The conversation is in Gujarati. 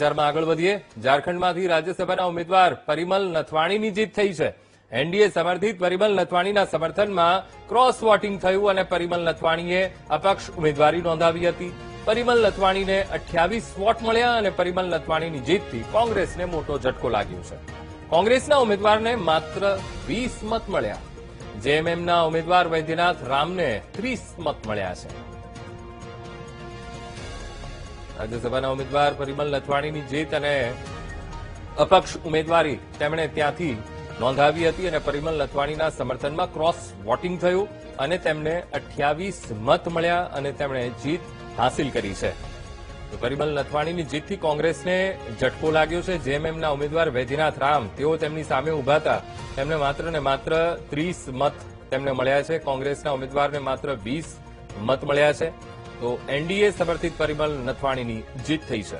સમાચારમાં આગળ વધીએ. ઝારખંડમાંથી રાજ્યસભાના ઉમેદવાર પરિમલ નથવાણીની જીત થઈ છે. એનડીએ સમર્થિત પરિમલ નથવાણીના સમર્થનમાં ક્રોસ વોટિંગ થયું અને પરિમલ નથવાણીએ અપક્ષ ઉમેદવારી નોંધાવી હતી. પરિમલ નથવાણીને 28 વોટ મળ્યા અને પરિમલ નથવાણીની જીતથી કોંગ્રેસને મોટો ઝટકો લાગ્યો છે. કોંગ્રેસના ઉમેદવારને માત્ર 20 મત મળ્યા. જેએમએમના ઉમેદવાર વૈદ્યનાથ રામને 30 મત મળ્યા છે. રાજ્યસભાના ઉમેદવાર પરિમલ નથવાણીની જીત અને અપક્ષ ઉમેદવારી તેમણે ત્યાંથી નોંધાવી હતી અને પરિમલ નથવાણીના સમર્થનમાં ક્રોસ વોટિંગ થયું અને તેમને 28 મત મળ્યા અને તેમણે જીત હાંસિલ કરી છે. તો પરિમલ નથવાણીની જીતથી કોંગ્રેસને ઝટકો લાગ્યો છે. જેએમએમના ઉમેદવાર વૈદ્યનાથ રામ તેઓ તેમની સામે ઉભા હતા. તેમને માત્ર ને માત્ર 30 મત તેમને મળ્યા છે. કોંગ્રેસના ઉમેદવારને માત્ર 20 મત મળ્યા છે. તો એનડીએ સમર્થિત પરિમલ નથવાણીની જીત થઈ છે.